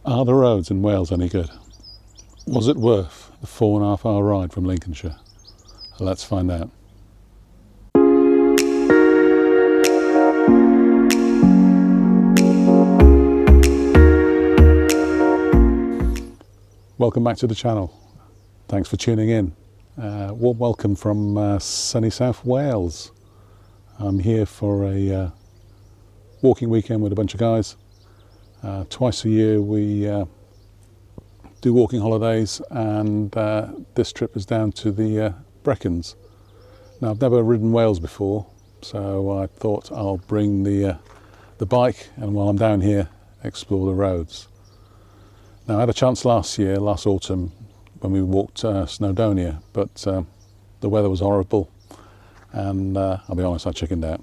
Are the roads in Wales any good? Was it worth the 4.5 hour ride from Lincolnshire? Let's find out. Welcome back to the channel. Thanks for tuning in. Warm welcome from sunny South Wales. I'm here for a walking weekend with a bunch of guys. Twice a year we do walking holidays, and this trip is down to the Brecons. Now, I've never ridden Wales before, so I thought I'll bring the bike, and while I'm down here, explore the roads. Now, I had a chance last autumn, when we walked Snowdonia, but the weather was horrible, and I'll be honest, I chickened out.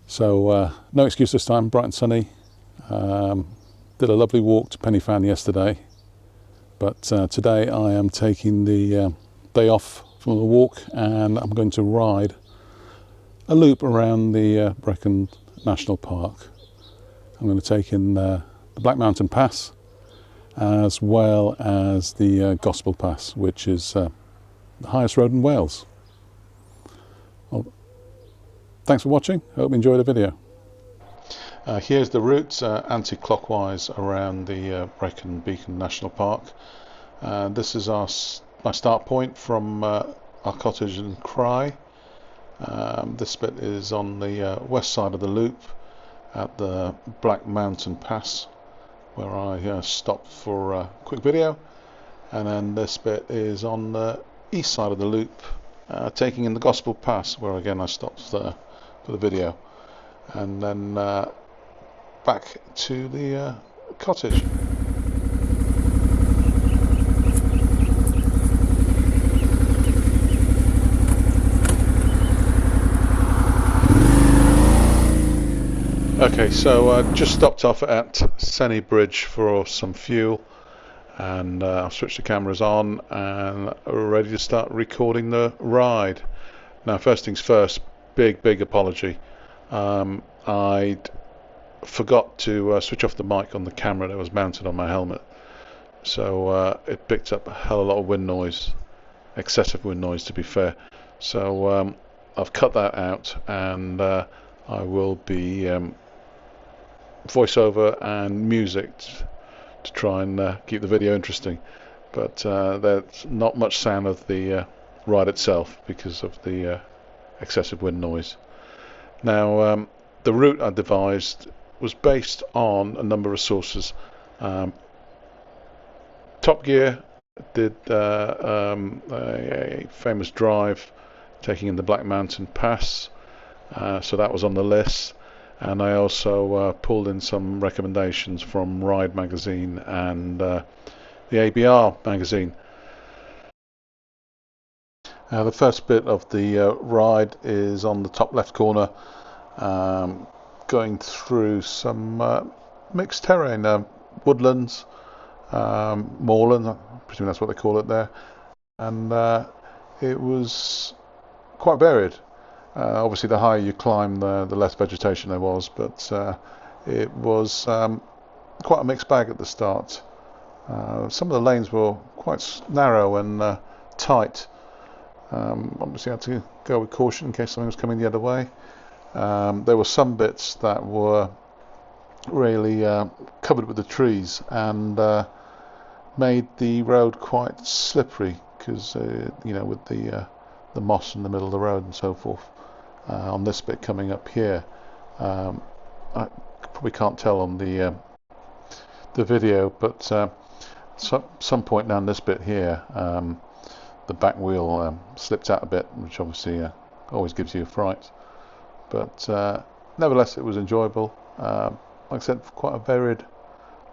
So no excuse this time, bright and sunny. Did a lovely walk to Pennyfan yesterday, but today I am taking the day off from the walk, and I'm going to ride a loop around the Brecon National Park. I'm going to take in the Black Mountain Pass, as well as the Gospel Pass, which is the highest road in Wales. Well, thanks for watching. I hope you enjoyed the video. Here's the route anti-clockwise around the Brecon Beacons National Park. This is my start point from our cottage in Cry. This bit is on the west side of the loop at the Black Mountain Pass, where I stopped for a quick video, and then this bit is on the east side of the loop, taking in the Gospel Pass, where again I stopped for the video, and then back to the cottage. Okay, so I just stopped off at Senny Bridge for some fuel, and I've switched the cameras on and we're ready to start recording the ride. Now, first things first, big apology. I forgot to switch off the mic on the camera that was mounted on my helmet, so it picked up a hell of a lot of wind noise, excessive wind noise to be fair. So I've cut that out, and I will be voiceover and music to try and keep the video interesting, but there's not much sound of the ride itself because of the excessive wind noise. Now, the route I devised was based on a number of sources. Top Gear did a famous drive taking in the Black Mountain Pass, so that was on the list. And I also pulled in some recommendations from Ride magazine and the ABR magazine. The first bit of the ride is on the top left corner, going through some mixed terrain, woodlands, moorland, I presume that's what they call it there, and it was quite varied. Obviously, the higher you climb, the less vegetation there was, but it was quite a mixed bag at the start. Some of the lanes were quite narrow and tight. Obviously, I had to go with caution in case something was coming the other way. There were some bits that were really covered with the trees and made the road quite slippery because, with the moss in the middle of the road and so forth. On this bit coming up here, I probably can't tell on the video, but some point down this bit here, the back wheel slipped out a bit, which obviously always gives you a fright, but nevertheless it was enjoyable. Like I said, quite a varied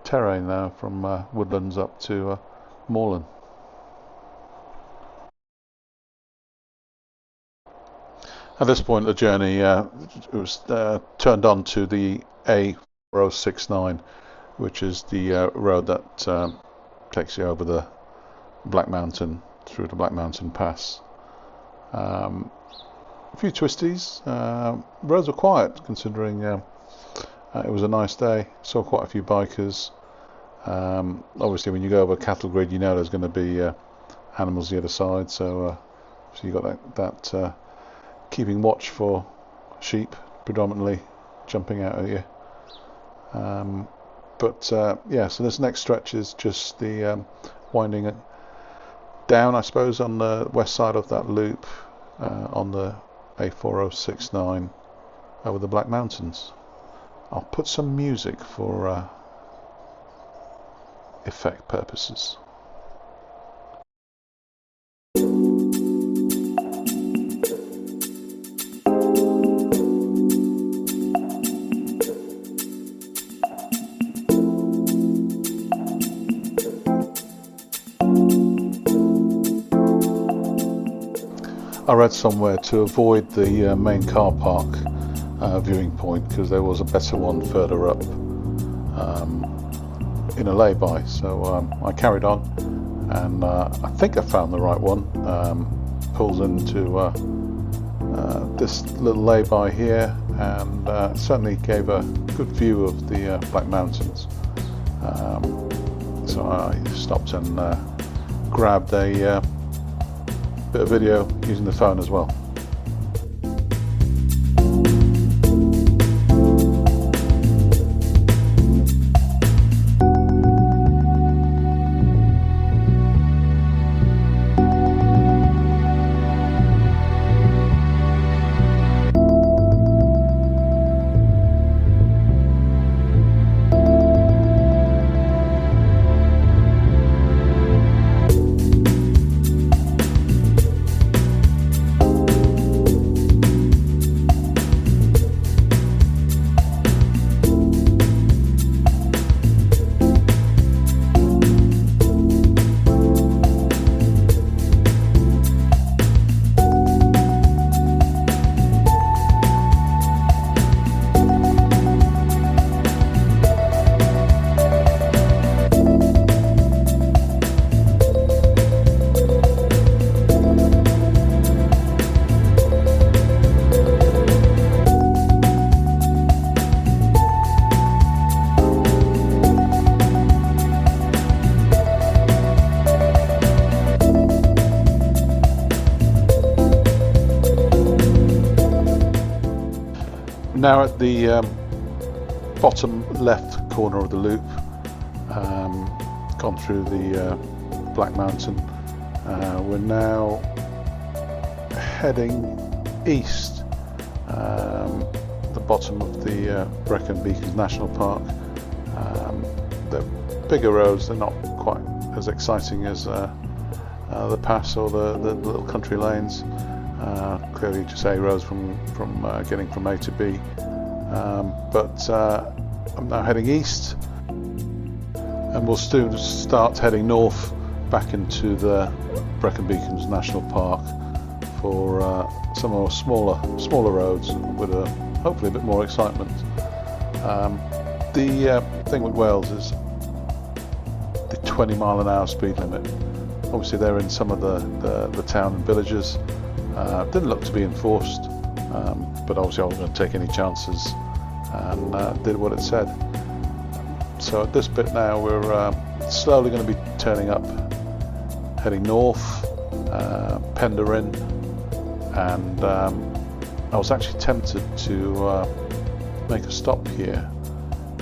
terrain now, from woodlands up to moorland. At this point of the journey, it was turned on to the A4069, which is the road that takes you over the Black Mountain, through the Black Mountain Pass. A few twisties. Roads were quiet considering it was a nice day. Saw quite a few bikers. Obviously when you go over a cattle grid, you know there's going to be animals the other side, so you've got that keeping watch for sheep predominantly jumping out at you. Yeah, so this next stretch is just the winding down, I suppose, on the west side of that loop on the A4069 over the Black Mountains. I'll put some music for effect purposes. I read somewhere to avoid the main car park viewing point because there was a better one further up in a lay-by, so I carried on, and I think I found the right one. Pulls into this little lay-by here, and certainly gave a good view of the Black Mountains. So I stopped and grabbed a bit of video using the phone as well. Now at the bottom left corner of the loop, gone through the Black Mountain, we're now heading east, the bottom of the Brecon Beacons National Park. They're bigger roads, they're not quite as exciting as the pass or the little country lanes. Clearly just A roads from getting from A to B, but I'm now heading east, and we'll soon start heading north back into the Brecon Beacons National Park for some more smaller roads with hopefully a bit more excitement. The thing with Wales is the 20-mile-an-hour speed limit. Obviously they're in some of the town and villages. Didn't look to be enforced, but obviously I wasn't going to take any chances, and did what it said. So at this bit now we're slowly going to be turning up, heading north, Penderyn, and I was actually tempted to make a stop here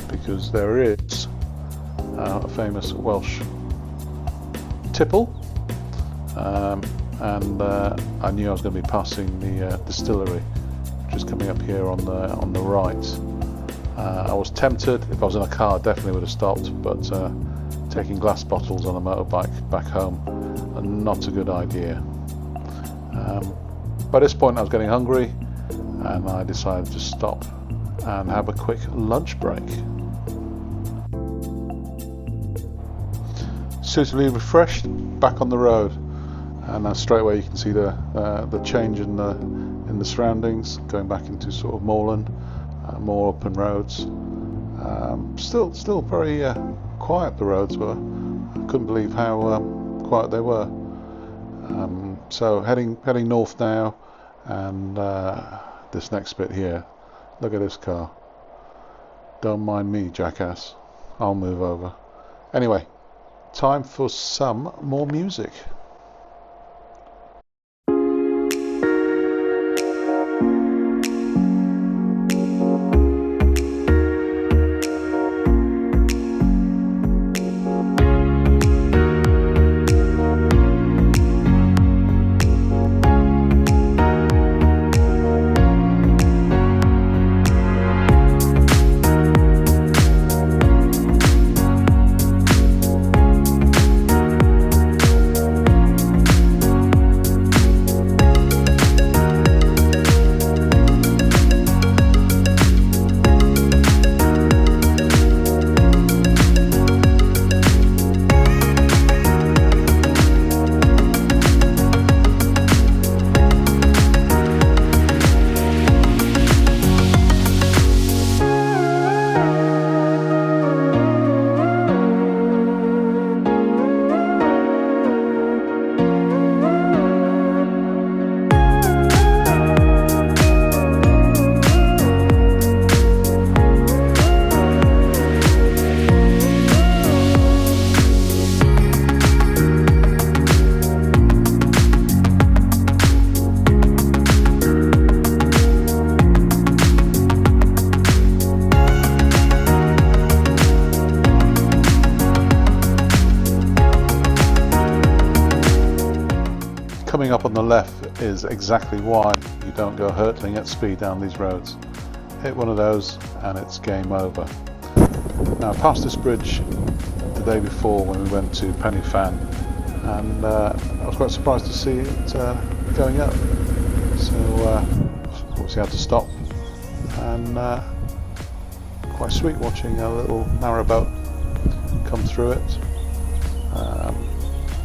because there is a famous Welsh tipple, and I knew I was going to be passing the distillery, which is coming up here on the right. I was tempted. If I was in a car, I definitely would have stopped, but taking glass bottles on a motorbike back home, not a good idea. By this point I was getting hungry, and I decided to stop and have a quick lunch break. Suitably refreshed, back on the road, and straight away you can see the change in the surroundings, going back into sort of moorland, more open roads. Still very quiet, the roads were. I couldn't believe how quiet they were. So heading north now, and this next bit here, look at this car. Don't mind me, jackass, I'll move over. Anyway, time for some more music. Coming up on the left is exactly why you don't go hurtling at speed down these roads. Hit one of those and it's game over. Now, I passed this bridge the day before when we went to Pen y Fan, and I was quite surprised to see it going up. So obviously had to stop, and quite sweet watching a little narrowboat come through it. I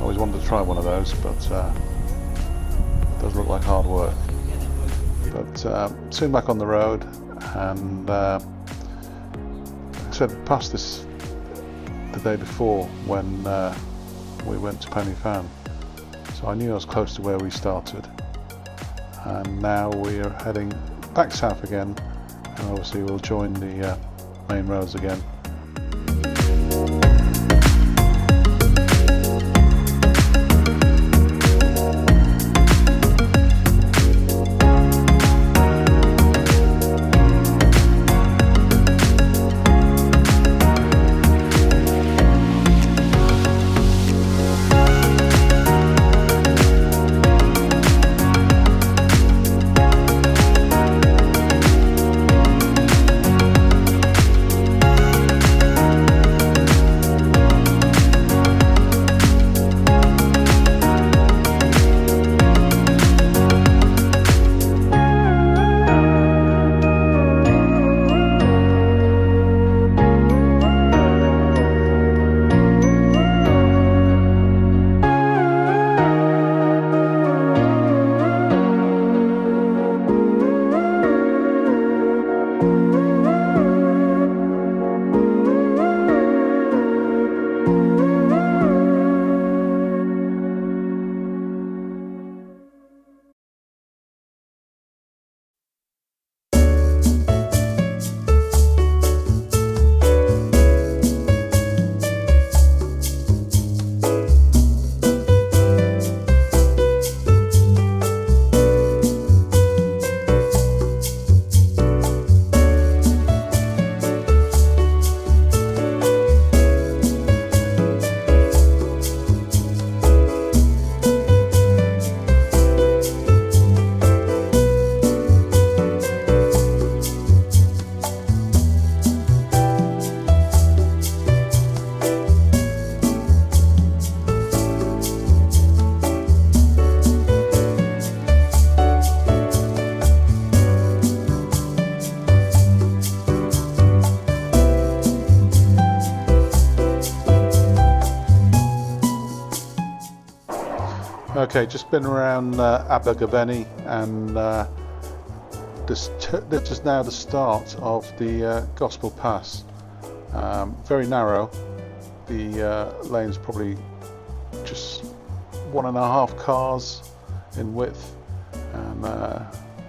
always wanted to try one of those, but it does look like hard work. But soon back on the road, and like I said, passed this the day before when we went to Pen y Fan, so I knew I was close to where we started, and now we're heading back south again, and obviously we'll join the main roads again. Okay, just been around Abergavenny, and this is now the start of the Gospel Pass. Very narrow. The lane's probably just 1.5 cars in width, and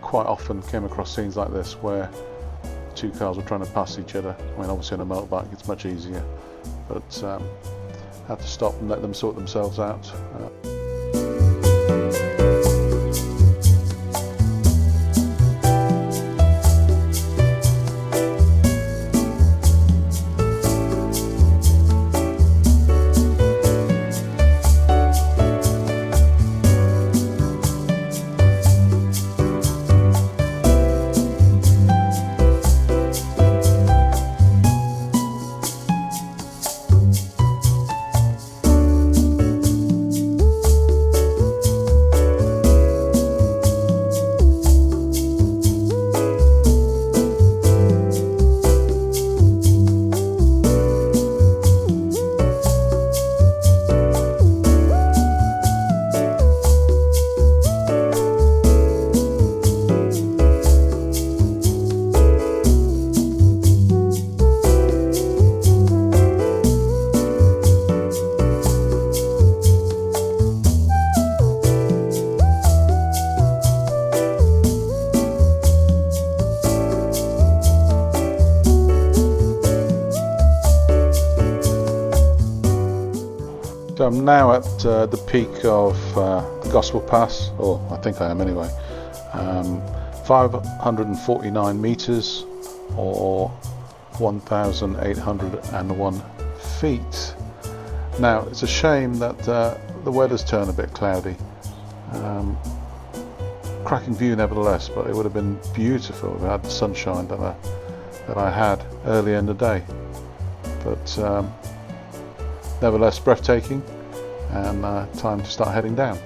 quite often came across scenes like this where two cars were trying to pass each other. I mean, obviously on a motorbike it's much easier, but had to stop and let them sort themselves out. So I'm now at the peak of the Gospel Pass, or I think I am anyway, 549 meters or 1,801 feet. Now it's a shame that the weather's turned a bit cloudy. Cracking view nevertheless, but it would have been beautiful if we had the sunshine that I had earlier in the day. But nevertheless breathtaking, and time to start heading down.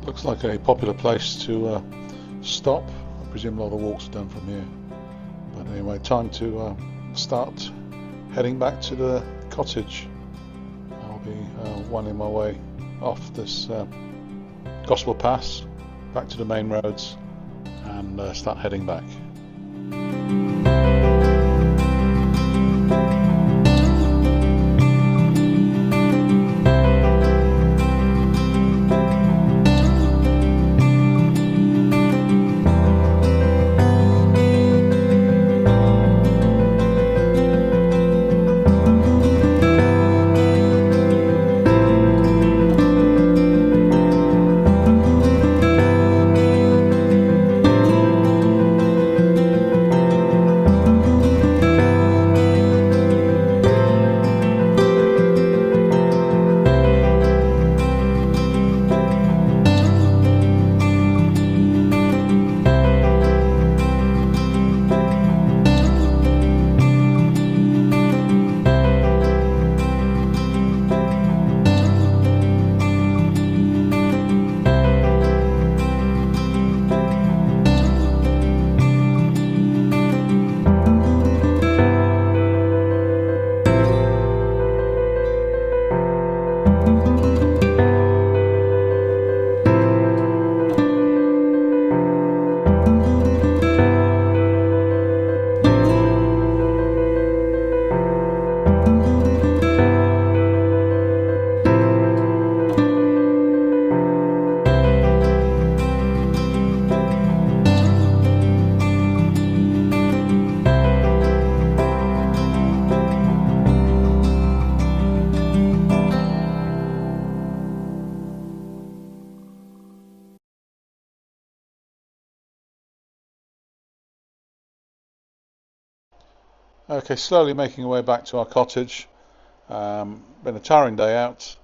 Looks like a popular place to stop. I presume a lot of walks are done from here. But anyway, time to start heading back to the cottage. I'll be winding my way off this Gospel Pass back to the main roads and start heading back. Okay, slowly making our way back to our cottage. Been a tiring day out,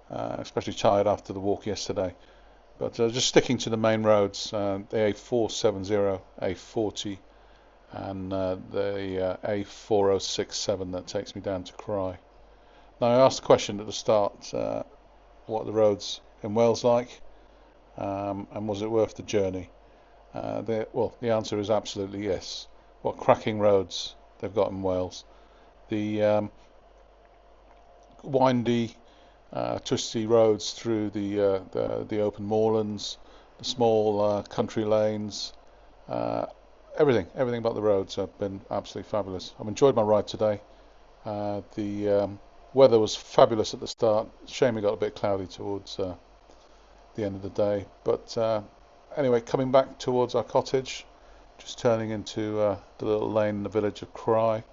especially tired after the walk yesterday. But just sticking to the main roads, the A470, A40, and the A4067 that takes me down to Cry. Now, I asked the question at the start, what are the roads in Wales like, and was it worth the journey? The answer is absolutely yes. What cracking roads they've got in Wales. The windy, twisty roads through the open moorlands, the small country lanes, everything about the roads have been absolutely fabulous. I've enjoyed my ride today. The weather was fabulous at the start. Shame it got a bit cloudy towards the end of the day. But anyway, coming back towards our cottage, just turning into the little lane in the village of Cry.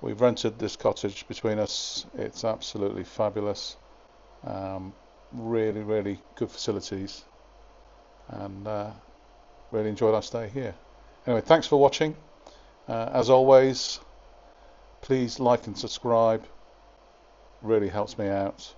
We've rented this cottage between us. It's absolutely fabulous. Really, really good facilities, and really enjoyed our stay here. Anyway, thanks for watching. As always, please like and subscribe. Really helps me out.